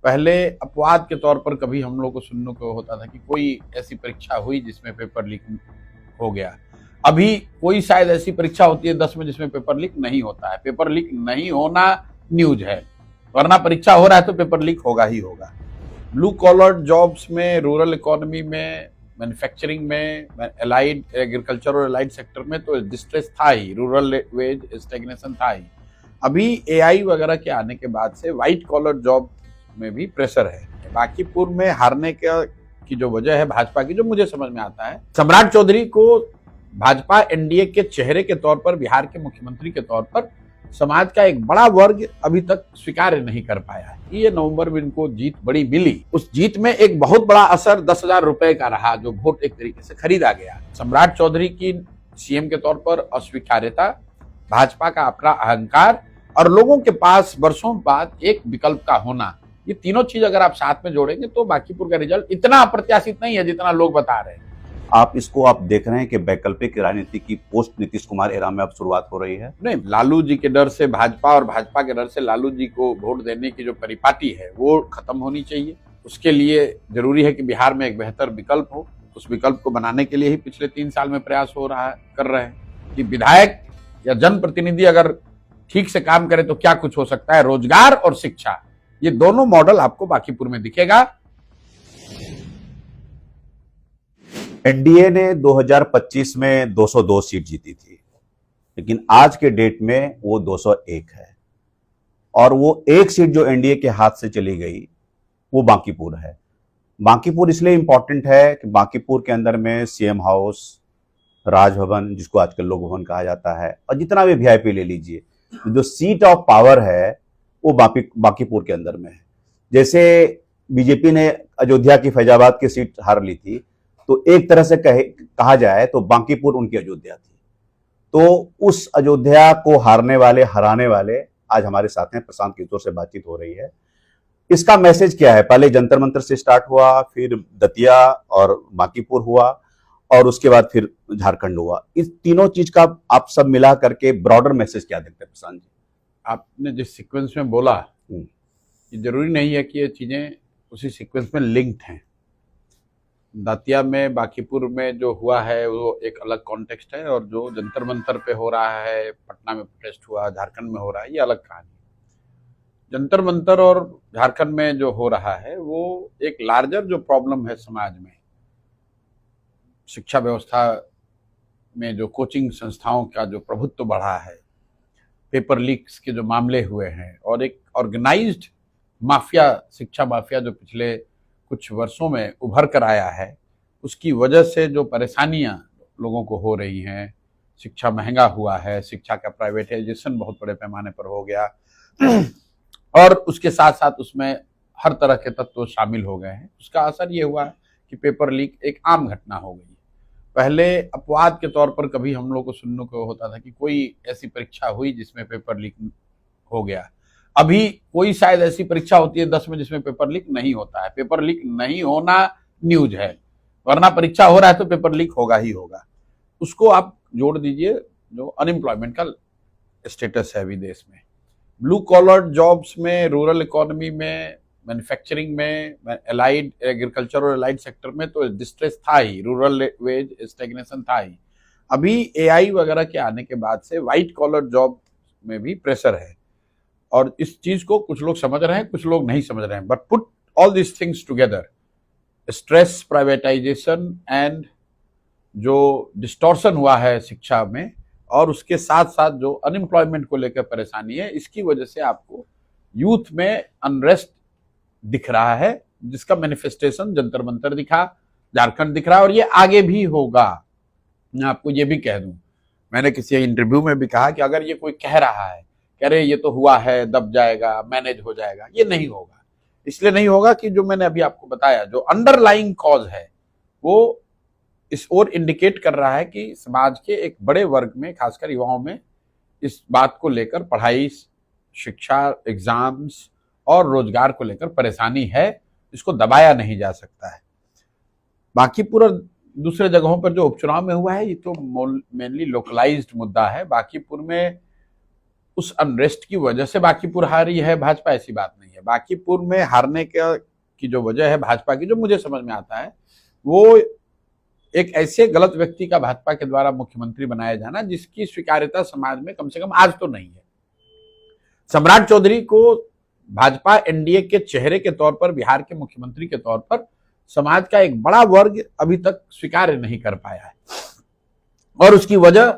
पहले अपवाद के तौर पर कभी हम लोग को सुनने को होता था कि कोई ऐसी परीक्षा हुई जिसमें पेपर लीक हो गया। अभी कोई शायद ऐसी परीक्षा होती है 10 में जिसमें पेपर लीक नहीं होता है। पेपर लीक नहीं होना न्यूज है, वरना परीक्षा हो रहा है तो पेपर लीक होगा ही होगा। ब्लू कॉलर जॉब्स में, रूरल इकोनॉमी में, मैन्युफैक्चरिंग में, एलाइड एग्रीकल्चर और एलाइड सेक्टर में तो डिस्ट्रेस था ही, रूरल वेज स्टैग्नेशन था ही। अभी एआई वगैरह के आने के बाद से व्हाइट कॉलर जॉब में भी प्रेशर है। बांकीपुर में हारने की जो वजह है भाजपा की, जो मुझे समझ में आता है, सम्राट चौधरी को भाजपा एनडीए के चेहरे के तौर पर, बिहार के मुख्यमंत्री के तौर पर समाज का एक बड़ा वर्ग अभी तक स्वीकार नहीं कर पाया है। ये नवंबर में इनको जीत बड़ी मिली। उस जीत में एक बहुत बड़ा असर 10,000 रुपए का रहा, जो वोट एक तरीके से खरीदा गया। सम्राट चौधरी की सीएम के तौर पर अस्वीकार्यता, भाजपा का अपना अहंकार और लोगों के पास वर्षों बाद एक विकल्प का होना, ये तीनों चीज अगर आप साथ में जोड़ेंगे तो बांकीपुर का रिजल्ट इतना अप्रत्याशित नहीं है जितना लोग बता रहे हैं। आप देख रहे हैं कि वैकल्पिक राजनीति की पोस्ट नीतीश कुमार एरा में अब शुरुआत हो रही है। नहीं, लालू जी के डर से भाजपा और भाजपा के डर से लालू जी को वोट देने की जो परिपाटी है वो खत्म होनी चाहिए। उसके लिए जरूरी है कि बिहार में एक बेहतर विकल्प हो। उस विकल्प को बनाने के लिए ही पिछले 3 साल में प्रयास कर रहे हैं कि विधायक या जनप्रतिनिधि अगर ठीक से काम करे तो क्या कुछ हो सकता है। रोजगार और शिक्षा, ये दोनों मॉडल आपको बांकीपुर में दिखेगा। एनडीए ने 2025 में 202 सीट जीती थी, लेकिन आज के डेट में वो 201 है और वो एक सीट जो एनडीए के हाथ से चली गई वो बांकीपुर है। बांकीपुर इसलिए इंपॉर्टेंट है कि बांकीपुर के अंदर में सीएम हाउस, राजभवन, जिसको आजकल लोक भवन कहा जाता है, और जितना भी वीआईपी ले लीजिए, जो सीट ऑफ पावर है वो बांकीपुर के अंदर में है। जैसे बीजेपी ने अयोध्या की, फैजाबाद की सीट हार ली थी, तो एक तरह से कहा जाए तो बांकीपुर उनकी अयोध्या थी। तो उस अयोध्या को हराने वाले आज हमारे साथ हैं। प्रशांत किशोर से बातचीत हो रही है। इसका मैसेज क्या है? पहले जंतर मंतर से स्टार्ट हुआ, फिर दतिया और बांकीपुर हुआ, और उसके बाद फिर झारखंड हुआ। इस तीनों चीज का आप सब मिला करके ब्रॉडर मैसेज क्या देखते हैं प्रशांत जी? आपने जिस सीक्वेंस में बोला, ये जरूरी नहीं है कि ये चीजें उसी सीक्वेंस में लिंक्ड हैं। दतिया में, बांकीपुर में जो हुआ है वो एक अलग कॉन्टेक्स्ट है, और जो जंतर मंतर पे हो रहा है, पटना में प्रोटेस्ट हुआ, झारखंड में हो रहा है, ये अलग कहानी। जंतर मंतर और झारखंड में जो हो रहा है वो एक लार्जर जो प्रॉब्लम है समाज में, शिक्षा व्यवस्था में जो कोचिंग संस्थाओं का जो प्रभुत्व बढ़ा है, पेपर लीक्स के जो मामले हुए हैं, और एक ऑर्गेनाइज्ड माफिया, शिक्षा माफिया जो पिछले कुछ वर्षों में उभर कर आया है, उसकी वजह से जो परेशानियां लोगों को हो रही हैं, शिक्षा महंगा हुआ है, शिक्षा का प्राइवेटाइजेशन बहुत बड़े पैमाने पर हो गया, और उसके साथ साथ उसमें हर तरह के तत्व शामिल हो गए हैं। उसका असर ये हुआ कि पेपर लीक एक आम घटना हो गई। पहले अपवाद के तौर पर कभी हम लोग को सुनने को होता था कि कोई ऐसी परीक्षा हुई जिसमें पेपर लीक हो गया। अभी कोई शायद ऐसी परीक्षा होती है 10 में जिसमें पेपर लीक नहीं होता है। पेपर लीक नहीं होना न्यूज है, वरना परीक्षा हो रहा है तो पेपर लीक होगा ही होगा। उसको आप जोड़ दीजिए जो अनएम्प्लॉयमेंट का स्टेटस है अभी देश में। ब्लू कॉलर जॉब्स में, रूरल इकोनॉमी में, मैन्युफैक्चरिंग में, एलाइड एग्रीकल्चर और एलाइड सेक्टर में तो डिस्ट्रेस था ही, रूरल वेज स्टैग्नेशन था ही। अभी एआई वगैरह के आने के बाद से व्हाइट कॉलर जॉब में भी प्रेशर है, और इस चीज को कुछ लोग समझ रहे हैं, कुछ लोग नहीं समझ रहे हैं। But put all this things together, stress, privatisation and जो डिस्टॉर्शन हुआ है शिक्षा में, और उसके साथ साथ जो अनएम्प्लॉयमेंट को लेकर परेशानी है, इसकी वजह से आपको यूथ में अनरेस्ट दिख रहा है, जिसका मैनिफेस्टेशन जंतर मंतर दिखा, झारखंड दिख रहा है, और ये आगे भी होगा। मैं आपको ये भी कह दूं, मैंने किसी इंटरव्यू में भी कहा कि अगर ये कोई कह रहा है, कह रहे ये तो हुआ है, दब जाएगा, मैनेज हो जाएगा, ये नहीं होगा। इसलिए नहीं होगा कि जो मैंने अभी आपको बताया, जो अंडरलाइंग कॉज है वो इस ओर इंडिकेट कर रहा है कि समाज के एक बड़े वर्ग में, खासकर युवाओं में, इस बात को लेकर, पढ़ाई, शिक्षा, एग्जाम्स और रोजगार को लेकर परेशानी है। इसको दबाया नहीं जा सकता है। बांकीपुर और दूसरे जगहों पर जो उपचुनाव में हुआ है, ये तो मेनली लोकलाइज्ड मुद्दा है। बांकीपुर में उस अनरेस्ट की वजह से बांकीपुर हारी है भाजपा, ऐसी बात नहीं है। बांकीपुर में हारने की जो वजह है भाजपा की, जो मुझे समझ में आता है, वो एक ऐसे गलत व्यक्ति का भाजपा के द्वारा मुख्यमंत्री बनाया जाना जिसकी स्वीकार्यता समाज में कम से कम आज तो नहीं है। सम्राट चौधरी को भाजपा एनडीए के चेहरे के तौर पर, बिहार के मुख्यमंत्री के तौर पर समाज का एक बड़ा वर्ग अभी तक स्वीकार नहीं कर पाया है। और उसकी वजह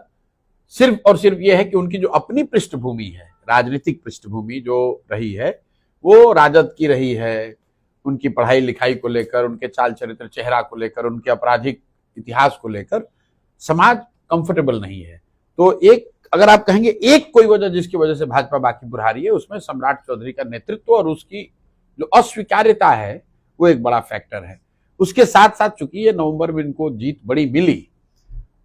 सिर्फ और सिर्फ यह है कि उनकी जो अपनी पृष्ठभूमि है, राजनीतिक पृष्ठभूमि जो रही है, वो राजद की रही है। उनकी पढ़ाई लिखाई को लेकर, उनके चाल चरित्र चेहरा को लेकर, उनके आपराधिक इतिहास को लेकर समाज कंफर्टेबल नहीं है। तो एक, अगर आप कहेंगे एक कोई वजह जिसकी वजह से भाजपा बांकीपुर हारी है, उसमें सम्राट चौधरी का नेतृत्व और उसकी जो अस्वीकार्यता है वो एक बड़ा फैक्टर है। उसके साथ साथ चूंकि ये नवंबर में इनको जीत बड़ी मिली,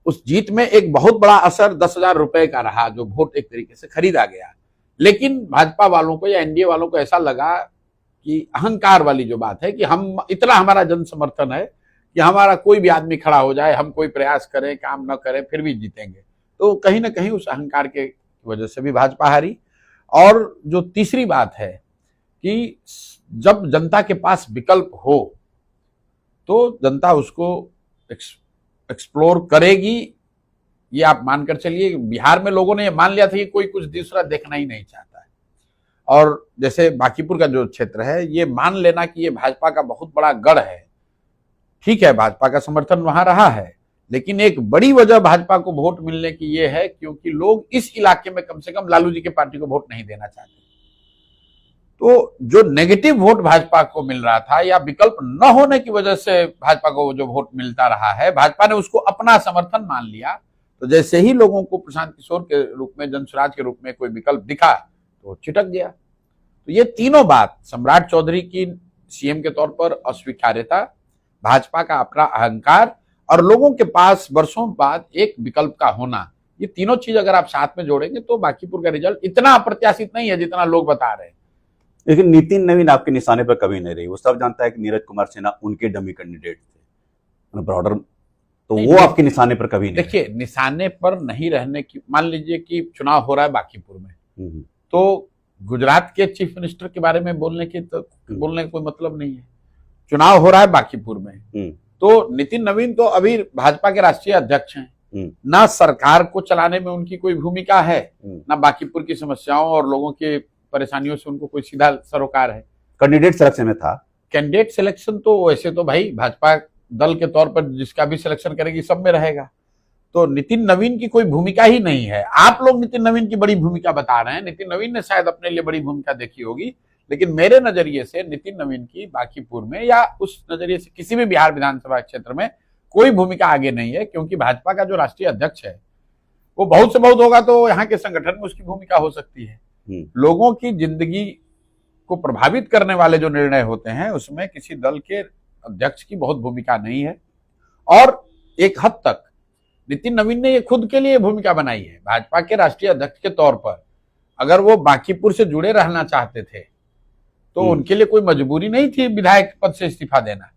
उस जीत में एक बहुत बड़ा असर 10,000 रुपए का रहा, जो वोट एक तरीके से खरीदा गया। लेकिन भाजपा वालों को या एनडीए वालों को ऐसा लगा कि अहंकार वाली जो बात है कि हम इतना, हमारा जन समर्थन है कि हमारा कोई भी आदमी खड़ा हो जाए, हम कोई प्रयास करें, काम न करें, फिर भी जीतेंगे। तो कहीं ना कहीं उस अहंकार के वजह से भी भाजपा हारी। और जो तीसरी बात है कि जब जनता के पास विकल्प हो तो जनता उसको एक्सप्लोर करेगी। ये आप मानकर चलिए, बिहार में लोगों ने ये मान लिया था कि कोई कुछ दूसरा देखना ही नहीं चाहता है। और जैसे बांकीपुर का जो क्षेत्र है, ये मान लेना कि ये भाजपा का बहुत बड़ा गढ़ है। ठीक है, भाजपा का समर्थन वहां रहा है, लेकिन एक बड़ी वजह भाजपा को वोट मिलने की ये है क्योंकि लोग इस इलाके में कम से कम लालू जी के पार्टी को वोट नहीं देना चाहते। तो जो नेगेटिव वोट भाजपा को मिल रहा था या विकल्प न होने की वजह से भाजपा को जो वोट मिलता रहा है, भाजपा ने उसको अपना समर्थन मान लिया। तो जैसे ही लोगों को प्रशांत किशोर के रूप में, जनसुराज के रूप में कोई विकल्प दिखा तो चिटक गया। तो ये तीनों बात, सम्राट चौधरी की सीएम के तौर पर अस्वीकार्यता, भाजपा का अपना अहंकार और लोगों के पास वर्षों बाद एक विकल्प का होना, ये तीनों चीज अगर आप साथ में जोड़ेंगे तो बांकीपुर का रिजल्ट इतना अप्रत्याशित नहीं है जितना लोग बता रहे हैं। लेकिन नितिन नवीन आपके निशाने पर कभी नहीं रही। वो सब जानता है कि नीरज कुमार सिन्हा उनके डमी कैंडिडेट थे, ब्रॉडर, तो वो आपके निशाने पर कभी नहीं। देखिए, निशाने पर नहीं रहने की, मान लीजिए कि चुनाव हो रहा है बांकीपुर में, तो गुजरात के चीफ मिनिस्टर के बारे में बोलने का कोई मतलब नहीं है। चुनाव हो रहा है बांकीपुर में, तो नितिन नवीन तो अभी भाजपा के राष्ट्रीय अध्यक्ष हैं। ना सरकार को चलाने में उनकी कोई भूमिका है, ना बांकीपुर की समस्याओं और लोगों के परेशानियों से उनको कोई सीधा सरोकार है। कैंडिडेट सिलेक्शन में था। कैंडिडेट सिलेक्शन तो वैसे तो भाई भाजपा दल के तौर पर जिसका भी सिलेक्शन करेगी सब में रहेगा। तो नितिन नवीन की कोई भूमिका ही नहीं है। आप लोग नितिन नवीन की बड़ी भूमिका बता रहे हैं, नितिन नवीन ने शायद अपने लिए बड़ी भूमिका देखी होगी, लेकिन मेरे नजरिए से नितिन नवीन की बांकीपुर में या उस नजरिए से किसी भी बिहार विधानसभा क्षेत्र में कोई भूमिका आगे नहीं है। क्योंकि भाजपा का जो राष्ट्रीय अध्यक्ष है वो बहुत से बहुत होगा तो यहाँ के संगठन में उसकी भूमिका हो सकती है। लोगों की जिंदगी को प्रभावित करने वाले जो निर्णय होते हैं उसमें किसी दल के अध्यक्ष की बहुत भूमिका नहीं है। और एक हद तक नितिन नवीन ने ये खुद के लिए भूमिका बनाई है। भाजपा के राष्ट्रीय अध्यक्ष के तौर पर अगर वो बांकीपुर से जुड़े रहना चाहते थे तो उनके लिए कोई मजबूरी नहीं थी विधायक पद से इस्तीफा देना।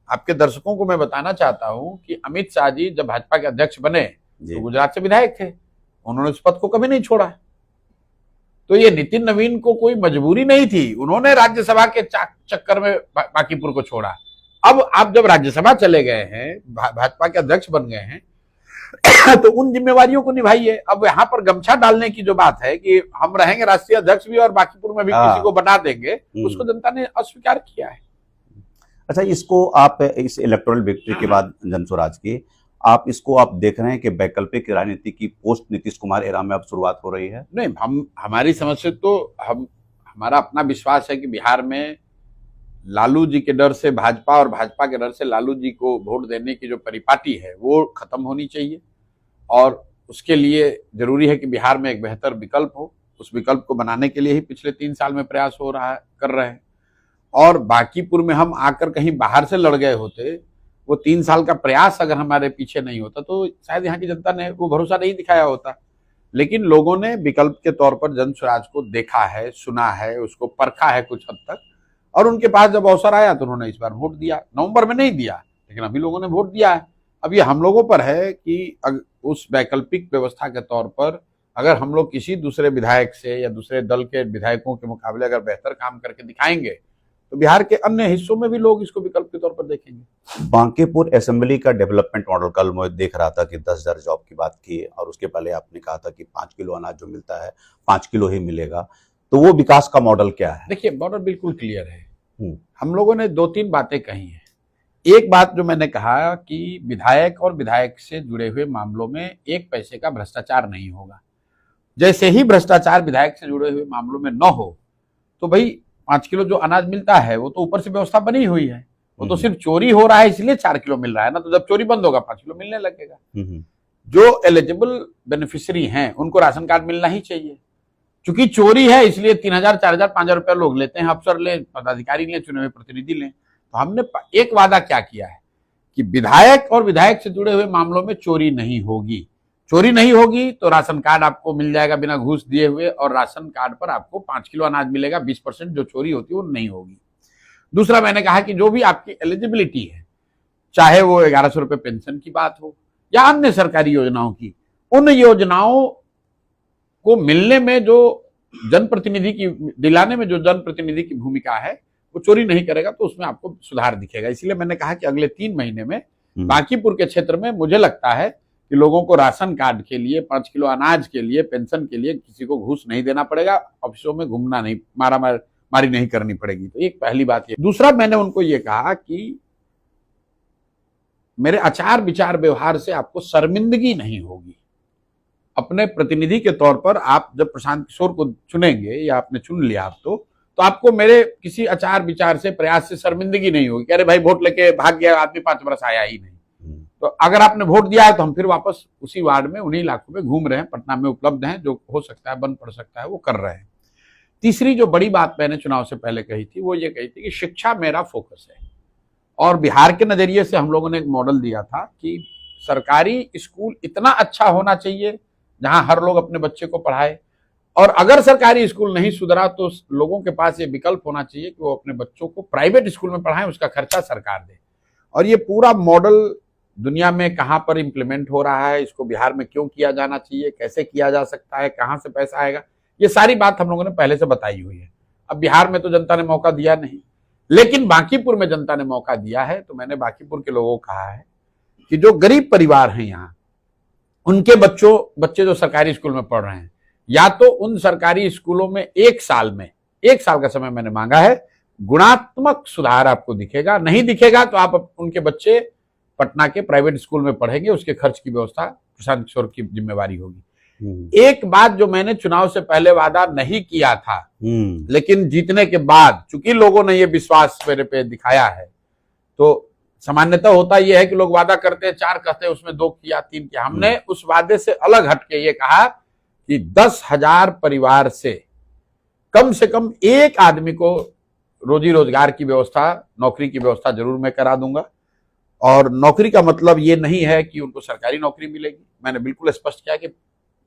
आपके दर्शकों को मैं बताना चाहता हूं कि अमित शाह जी जब भाजपा के अध्यक्ष बने तो गुजरात से विधायक थे, उन्होंने उस पद को कभी नहीं छोड़ा। तो ये नितिन नवीन को कोई मजबूरी नहीं थी, उन्होंने राज्यसभा के चक्कर में बांकीपुर को छोड़ा। अब आप जब राज्यसभा चले गए हैं, भाजपा के अध्यक्ष बन गए हैं तो उन जिम्मेवारियों को निभाइए। अब यहाँ पर गमछा डालने की जो बात है कि हम रहेंगे राष्ट्रीय अध्यक्ष भी और बांकीपुर में भी किसी को बना देंगे, उसको जनता ने अस्वीकार किया है। अच्छा, इसको आप इस इलेक्टोरल विक्ट्री के बाद जनसुराज की आप इसको आप देख रहे हैं कि वैकल्पिक राजनीति की पोस्ट नीतीश कुमार एरा में अब शुरुआत हो रही है? नहीं, हमारी समझ से तो हमारा अपना विश्वास है कि बिहार में लालू जी के डर से भाजपा और भाजपा के डर से लालू जी को वोट देने की जो परिपाटी है वो खत्म होनी चाहिए। और उसके लिए जरूरी है कि बिहार में एक बेहतर विकल्प हो। उस विकल्प को बनाने के लिए ही पिछले 3 साल में प्रयास कर रहे हैं। और बांकीपुर में हम आकर कहीं बाहर से लड़ गए होते, वो 3 साल का प्रयास अगर हमारे पीछे नहीं होता तो शायद यहाँ की जनता ने वो भरोसा नहीं दिखाया होता। लेकिन लोगों ने विकल्प के तौर पर जनसुराज को देखा है, सुना है, उसको परखा है कुछ हद तक, और उनके पास जब अवसर आया तो उन्होंने इस बार वोट दिया। नवंबर में नहीं दिया, लेकिन अभी लोगों ने वोट दिया है। अब ये हम लोगों पर है कि उस वैकल्पिक व्यवस्था के तौर पर अगर हम लोग किसी दूसरे विधायक से या दूसरे दल के विधायकों के मुकाबले अगर बेहतर काम करके दिखाएंगे तो बिहार के अन्य हिस्सों में भी लोग इसको विकल्प के तौर पर देखेंगे। बांकीपुर असेंबली का डेवलपमेंट मॉडल, कल मैं देख रहा था कि 10,000 जॉब की बात की, और उसके पहले आपने कहा था कि 5 किलो अनाज जो मिलता है 5 किलो ही मिलेगा, तो वो विकास का मॉडल क्या है? देखिए, मॉडल बिल्कुल क्लियर है। हम लोगों ने 2-3 बातें कही हैं। एक बात जो मैंने कहा कि विधायक और विधायक से जुड़े हुए मामलों में 1 पैसे का भ्रष्टाचार नहीं होगा। जैसे ही भ्रष्टाचार विधायक से जुड़े हुए मामलों में न हो तो भाई 5 किलो जो अनाज मिलता है वो तो ऊपर से व्यवस्था बनी हुई है, वो तो सिर्फ चोरी हो रहा है इसलिए 4 किलो मिल रहा है ना, तो जब चोरी बंद होगा 5 किलो मिलने लगेगा। जो एलिजिबल बेनिफिशियरी हैं उनको राशन कार्ड मिलना ही चाहिए। चूंकि चोरी है इसलिए 3,000, 4,000, 5,000 रुपया लोग लेते हैं, अफसर ले, पदाधिकारी ले, चुने हुए प्रतिनिधि लें। तो हमने एक वादा क्या किया है कि विधायक और विधायक से जुड़े हुए मामलों में चोरी नहीं होगी। चोरी नहीं होगी तो राशन कार्ड आपको मिल जाएगा बिना घूस दिए हुए, और राशन कार्ड पर आपको 5 किलो अनाज मिलेगा। 20% जो चोरी होती है वो नहीं होगी। दूसरा, मैंने कहा कि जो भी आपकी एलिजिबिलिटी है, चाहे वो 1,100 रुपये पेंशन की बात हो या अन्य सरकारी योजनाओं की, उन योजनाओं को मिलने में जो जनप्रतिनिधि की, दिलाने में जो जनप्रतिनिधि की भूमिका है वो चोरी नहीं करेगा तो उसमें आपको सुधार दिखेगा। इसलिए मैंने कहा कि अगले 3 महीने में बांकीपुर के क्षेत्र में मुझे लगता है कि लोगों को राशन कार्ड के लिए, 5 किलो अनाज के लिए, पेंशन के लिए किसी को घूस नहीं देना पड़ेगा, ऑफिसों में घूमना नहीं, मारी नहीं करनी पड़ेगी। तो एक पहली बात ये। दूसरा, मैंने उनको ये कहा कि मेरे आचार विचार व्यवहार से आपको शर्मिंदगी नहीं होगी। अपने प्रतिनिधि के तौर पर आप जब प्रशांत किशोर को चुनेंगे या आपने चुन लिया आप तो आपको मेरे किसी आचार विचार से, प्रयास से शर्मिंदगी नहीं होगी। अरे भाई वोट लेके भाग गया आदमी, 5 बरस आया ही नहीं। तो अगर आपने वोट दिया है तो हम फिर वापस उसी वार्ड में, उन्हीं इलाकों में घूम रहे हैं, पटना में उपलब्ध हैं, जो हो सकता है बन पड़ सकता है वो कर रहे हैं। तीसरी जो बड़ी बात मैंने चुनाव से पहले कही थी वो ये कही थी कि शिक्षा मेरा फोकस है, और बिहार के नजरिए से हम लोगों ने एक मॉडल दिया था कि सरकारी स्कूल इतना अच्छा होना चाहिए जहां हर लोग अपने बच्चे को पढ़ाए, और अगर सरकारी स्कूल नहीं सुधरा तो लोगों के पास ये विकल्प होना चाहिए कि वो अपने बच्चों को प्राइवेट स्कूल में पढ़ाएं, उसका खर्चा सरकार दे। और ये पूरा मॉडल दुनिया में कहां पर इंप्लीमेंट हो रहा है, इसको बिहार में क्यों किया जाना चाहिए, कैसे किया जा सकता है, कहां से पैसा आएगा, ये सारी बात हम लोगों ने पहले से बताई हुई है। अब बिहार में तो जनता ने मौका दिया नहीं, लेकिन बांकीपुर में जनता ने मौका दिया है। तो मैंने बांकीपुर के लोगों को कहा है कि जो गरीब परिवार हैं यहाँ, उनके बच्चे जो सरकारी स्कूल में पढ़ रहे हैं, या तो उन सरकारी स्कूलों में 1 साल का समय मैंने मांगा है, गुणात्मक सुधार आपको दिखेगा। नहीं दिखेगा तो आप उनके बच्चे पटना के प्राइवेट स्कूल में पढ़ेंगे, उसके खर्च की व्यवस्था प्रशांत किशोर की जिम्मेवारी होगी। एक बात जो मैंने चुनाव से पहले वादा नहीं किया था, लेकिन जीतने के बाद चूंकि लोगों ने ये विश्वास मेरे पे दिखाया है, तो सामान्यतः होता यह है कि लोग वादा करते हैं, 4 कहते हैं, उसमें 2 किया, 3 किया। हमने उस वादे से अलग हटके ये कहा कि 10,000 परिवार से कम 1 आदमी को रोजी रोजगार की व्यवस्था, नौकरी की व्यवस्था जरूर मैं करा दूंगा। और नौकरी का मतलब ये नहीं है कि उनको सरकारी नौकरी मिलेगी। मैंने बिल्कुल स्पष्ट किया कि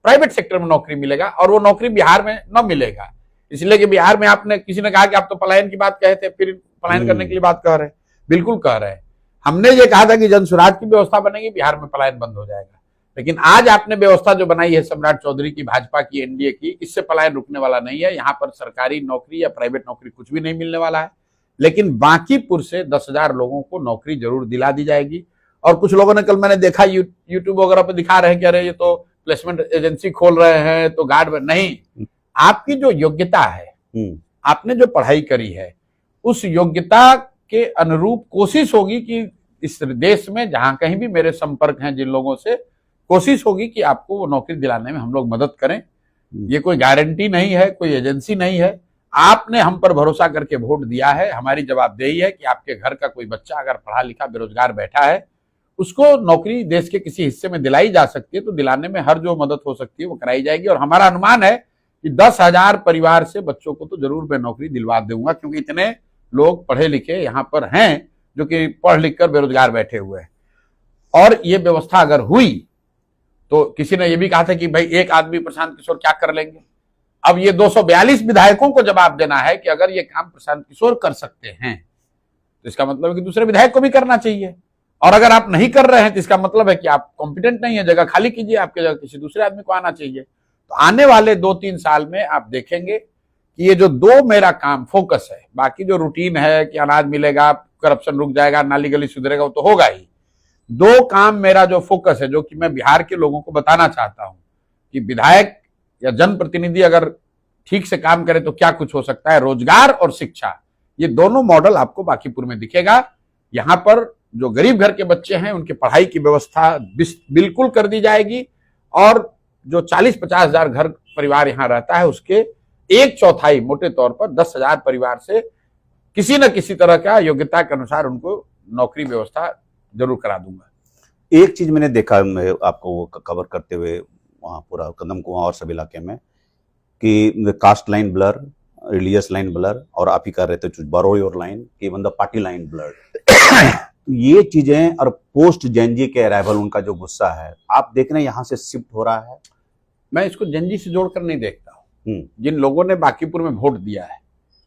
प्राइवेट सेक्टर में नौकरी मिलेगा, और वो नौकरी बिहार में न मिलेगा, इसलिए कि बिहार में आपने, किसी ने कहा कि आप तो पलायन की बात कहे थे, फिर पलायन करने के लिए बात कह रहे हैं। बिल्कुल कह रहे हैं। हमने ये कहा था कि जन सुराज की व्यवस्था बनेगी, बिहार में पलायन बंद हो जाएगा। लेकिन आज आपने व्यवस्था जो बनाई है सम्राट चौधरी की, भाजपा की, एनडीए की, इससे पलायन रुकने वाला नहीं है। यहाँ पर सरकारी नौकरी या प्राइवेट नौकरी कुछ भी नहीं मिलने वाला है। लेकिन बांकीपुर से 10,000 लोगों को नौकरी जरूर दिला दी जाएगी। और कुछ लोगों ने, कल मैंने देखा यूट्यूब वगैरह पर दिखा रहे हैं कि अरे ये तो प्लेसमेंट एजेंसी खोल रहे हैं तो गार्ड नहीं। आपकी जो योग्यता है, आपने जो पढ़ाई करी है, उस योग्यता के अनुरूप कोशिश होगी कि इस देश में जहां कहीं भी मेरे संपर्क हैं जिन लोगों से, कोशिश होगी कि आपको वो नौकरी दिलाने में हम लोग मदद करें। ये कोई गारंटी नहीं है, कोई एजेंसी नहीं है। आपने हम पर भरोसा करके वोट दिया है, हमारी जवाबदेही है कि आपके घर का कोई बच्चा अगर पढ़ा लिखा बेरोजगार बैठा है, उसको नौकरी देश के किसी हिस्से में दिलाई जा सकती है, तो दिलाने में हर जो मदद हो सकती है वो कराई जाएगी। और हमारा अनुमान है कि 10,000 परिवार से बच्चों को तो जरूर मैं नौकरी दिलवा दूंगा, क्योंकि इतने लोग पढ़े लिखे यहाँ पर हैं जो कि पढ़ लिख कर बेरोजगार बैठे हुए हैं। और ये व्यवस्था अगर हुई तो किसी ने ये भी कहा था कि भाई 1 आदमी प्रशांत किशोर क्या कर लेंगे। अब ये 242 विधायकों को जवाब देना है कि अगर ये काम प्रशांत किशोर कर सकते हैं तो इसका मतलब है कि दूसरे विधायक को भी करना चाहिए। और अगर आप नहीं कर रहे हैं तो इसका मतलब है कि आप कॉम्पिटेंट नहीं है, जगह खाली कीजिए, आपके जगह किसी दूसरे आदमी को आना चाहिए। तो आने वाले 2-3 साल में आप देखेंगे कि ये जो दो मेरा काम फोकस है, बाकी जो रूटीन है कि अनाज मिलेगा, करप्शन रुक जाएगा, नाली गली सुधरेगा, वो तो होगा ही। दो काम मेरा जो फोकस है, जो कि मैं बिहार के लोगों को बताना चाहता हूं कि विधायक या जनप्रतिनिधि अगर ठीक से काम करे तो क्या कुछ हो सकता है, रोजगार और शिक्षा, ये दोनों मॉडल आपको बांकीपुर में दिखेगा। यहां पर जो गरीब घर के बच्चे हैं उनकी पढ़ाई की व्यवस्था बिल्कुल कर दी जाएगी, और जो 40-50 हजार घर परिवार यहां रहता है उसके 1/4 मोटे तौर पर 10,000 परिवार से किसी न किसी तरह का योग्यता के अनुसार उनको नौकरी व्यवस्था जरूर करा दूंगा। एक चीज मैंने देखा, मैं आपको वो कवर करते हुए वहाँ पूरा कदम कुआं और सब इलाके में, कि caste line blur, religious line blur, और आप ही कर रहे थे blur your line, even the party line blur. ये चीजें, और पोस्ट जेनजी के अराइवल उनका जो गुस्सा है, आप देख रहे हैं यहाँ से शिफ्ट हो रहा है। मैं इसको जेनजी से जोड़कर नहीं देखता हूँ। जिन लोगों ने बांकीपुर में वोट दिया है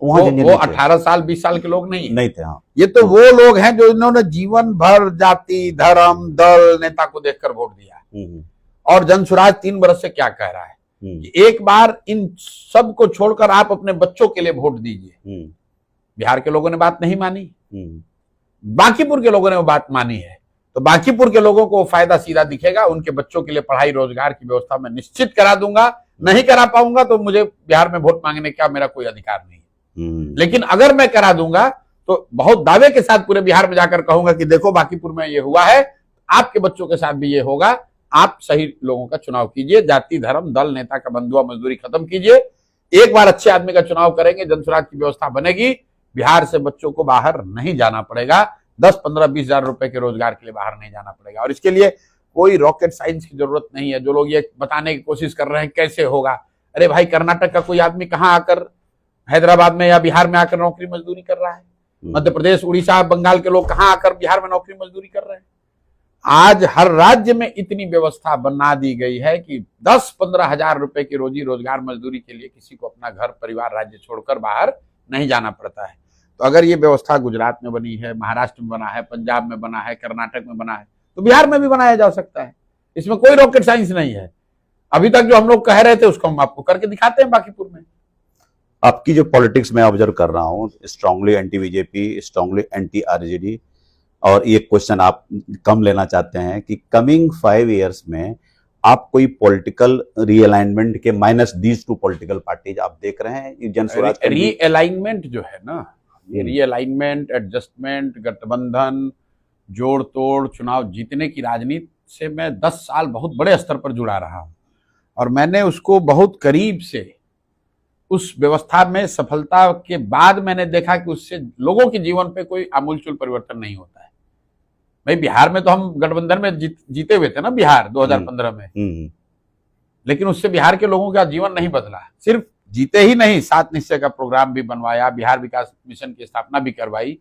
वो 18 साल 20 साल के लोग नहीं थे। हाँ, ये तो वो लोग हैं जो इन्होंने जीवन भर जाति, धर्म, दल, नेता को देखकर वोट दिया। और जनसुराज 3 बरस से क्या कह रहा है कि एक बार इन सब को छोड़कर आप अपने बच्चों के लिए वोट दीजिए। बिहार के लोगों ने बात नहीं मानी, बांकीपुर के लोगों ने वो बात मानी है, तो बांकीपुर के लोगों को फायदा सीधा दिखेगा। उनके बच्चों के लिए पढ़ाई रोजगार की व्यवस्था मैं निश्चित करा दूंगा। नहीं करा पाऊंगा तो मुझे बिहार में वोट मांगने का मेरा कोई अधिकार नहीं है, लेकिन अगर मैं करा दूंगा तो बहुत दावे के साथ पूरे बिहार में जाकर कहूंगा कि देखो बांकीपुर में ये हुआ है, आपके बच्चों के साथ भी ये होगा। आप सही लोगों का चुनाव कीजिए, जाति, धर्म, दल, नेता का बंधुआ मजदूरी खत्म कीजिए। एक बार अच्छे आदमी का चुनाव करेंगे, जनसुराज की व्यवस्था बनेगी, बिहार से बच्चों को बाहर नहीं जाना पड़ेगा, 10, 15, 20 हजार रुपए के रोजगार के लिए बाहर नहीं जाना पड़ेगा। और इसके लिए कोई रॉकेट साइंस की जरूरत नहीं है। जो लोग ये बताने की कोशिश कर रहे हैं कैसे होगा, अरे भाई कर्नाटक का कोई आदमी कहाँ आकर हैदराबाद में या बिहार में आकर नौकरी मजदूरी कर रहा है? मध्य प्रदेश, उड़ीसा, बंगाल के लोग कहाँ आकर बिहार में नौकरी मजदूरी कर रहे हैं? आज हर राज्य में इतनी व्यवस्था बना दी गई है कि 10-15 हजार रुपए की रोजी रोजगार मजदूरी के लिए किसी को अपना घर, परिवार, राज्य छोड़कर बाहर नहीं जाना पड़ता है। तो अगर ये व्यवस्था गुजरात में बनी है, महाराष्ट्र में बना है, पंजाब में बना है, कर्नाटक में बना है, तो बिहार में भी बनाया जा सकता है। इसमें कोई रॉकेट साइंस नहीं है। अभी तक जो हम लोग कह रहे थे उसको हम आपको करके दिखाते हैं बांकीपुर में। आपकी जो पॉलिटिक्स में ऑब्जर्व कर रहा हूँ, strongly anti BJP, strongly anti RJD, और ये क्वेश्चन आप कम लेना चाहते हैं कि कमिंग 5 इयर्स में आप कोई पॉलिटिकल रीअलाइनमेंट के माइनस दीज 2 पॉलिटिकल पार्टीज आप देख रहे हैं? जनसुराज रीअलाइनमेंट जो है ना, ये रीअलाइनमेंट, एडजस्टमेंट, गठबंधन, जोड़ तोड़, चुनाव जीतने की राजनीति से मैं 10 साल बहुत बड़े स्तर पर जुड़ा रहा हूं, और मैंने उसको बहुत करीब से, उस व्यवस्था में सफलता के बाद मैंने देखा कि उससे लोगों के जीवन पे कोई आमूलचूल परिवर्तन नहीं होता है। भाई बिहार में तो हम गठबंधन में जीते हुए थे ना, बिहार 2015 में, लेकिन उससे बिहार के लोगों का जीवन नहीं बदला। सिर्फ जीते ही नहीं, 7 निश्चय का प्रोग्राम भी बनवाया, बिहार विकास मिशन की स्थापना भी करवाई,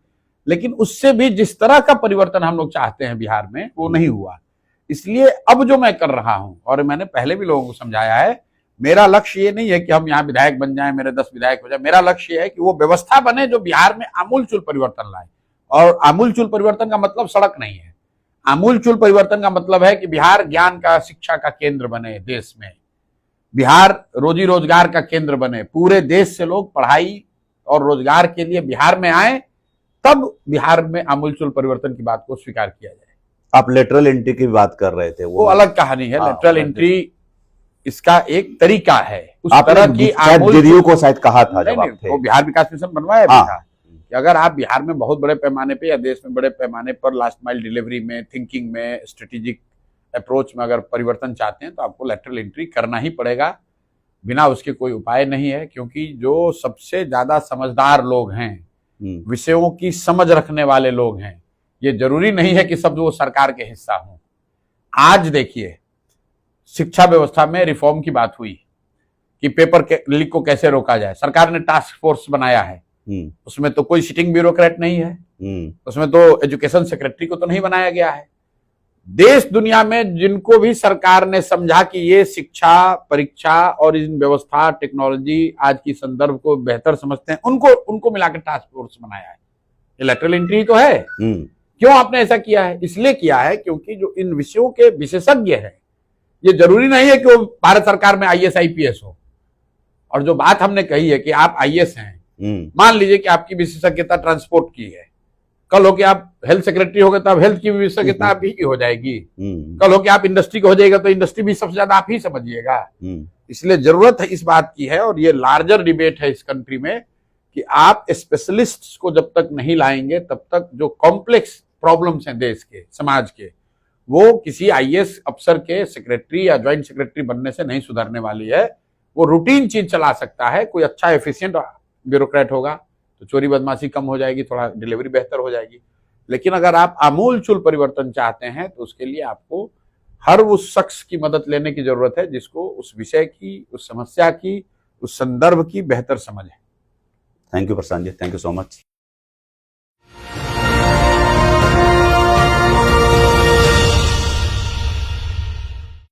लेकिन उससे भी जिस तरह का परिवर्तन हम लोग चाहते हैं बिहार में वो नहीं हुआ। इसलिए अब जो मैं कर रहा हूं, और मैंने पहले भी लोगों को समझाया है, मेरा लक्ष्य ये नहीं है कि हम यहाँ विधायक बन जाएं, मेरे 10 विधायक हो जाए। मेरा लक्ष्य ये है कि वो व्यवस्था बने जो बिहार में आमूलचूल परिवर्तन लाए। और आमूलचूल परिवर्तन का मतलब सड़क नहीं है। आमूलचूल परिवर्तन का मतलब है कि बिहार ज्ञान का, शिक्षा का केंद्र बने देश में, बिहार रोजी रोजगार का केंद्र बने, पूरे देश से लोग पढ़ाई और रोजगार के लिए बिहार में आए, तब बिहार में आमूलचूल परिवर्तन की बात को स्वीकार किया जाए। आप लेटरल एंट्री की बात कर रहे थे, वो अलग कहानी है। लेटरल एंट्री इसका एक तरीका है। उस आपने तरह की जदयू को शायद कहा था जब आप थे, वो बिहार विकास मिशन बनवाया भी था कि अगर आप बिहार में बहुत बड़े पैमाने पे या देश में बड़े पैमाने पर लास्ट माइल डिलीवरी में, थिंकिंग में, स्ट्रेटेजिक अप्रोच में अगर परिवर्तन चाहते हैं तो आपको लेटरल एंट्री करना ही पड़ेगा। बिना उसके कोई उपाय नहीं है, क्योंकि जो सबसे ज्यादा समझदार लोग हैं, विषयों की समझ रखने वाले लोग हैं, ये जरूरी नहीं है कि सब वो सरकार के हिस्सा हों। आज देखिए, शिक्षा व्यवस्था में रिफॉर्म की बात हुई कि पेपर लीक को कैसे रोका जाए। सरकार ने टास्क फोर्स बनाया है, उसमें तो कोई सिटिंग ब्यूरोक्रेट नहीं है, उसमें तो एजुकेशन सेक्रेटरी को तो नहीं बनाया गया है। देश दुनिया में जिनको भी सरकार ने समझा कि ये शिक्षा, परीक्षा और इन व्यवस्था, टेक्नोलॉजी आज की संदर्भ को बेहतर समझते हैं, उनको मिलाकर टास्क फोर्स बनाया है। ये लेटरल एंट्री तो है। क्यों आपने ऐसा किया है? इसलिए किया है क्योंकि जो इन विषयों के विशेषज्ञ हैं, ये जरूरी नहीं है कि वो भारत सरकार में आईएएस आईपीएस हो। और जो बात हमने कही है कि आप आईएएस हैं, मान लीजिए कि आपकी विशेषज्ञता ट्रांसपोर्ट की है, कल हो कि आप हेल्थ सेक्रेटरी हो गए तो आप हेल्थ की विशेषज्ञता आप ही की हो जाएगी। कल हो कि आप इंडस्ट्री को हो जाएगा तो इंडस्ट्री भी सबसे ज्यादा आप ही समझिएगा। इसलिए जरूरत है इस बात की है, और ये लार्जर डिबेट है इस कंट्री में, कि आप स्पेशलिस्ट को जब तक नहीं लाएंगे तब तक जो कॉम्प्लेक्स प्रॉब्लम्स हैं देश के, समाज के, वो किसी आईएएस अफसर के सेक्रेटरी या ज्वाइंट सेक्रेटरी बनने से नहीं सुधरने वाली है। वो रूटीन चीज चला सकता है, कोई अच्छा एफिशिएंट ब्यूरोक्रेट होगा तो चोरी बदमाशी कम हो जाएगी, थोड़ा डिलीवरी बेहतर हो जाएगी। लेकिन अगर आप आमूलचूल परिवर्तन चाहते हैं तो उसके लिए आपको हर उस शख्स की मदद लेने की जरूरत है जिसको उस विषय की, उस समस्या की, उस संदर्भ की बेहतर समझ है। Thank you Prashant ji, thank you so much.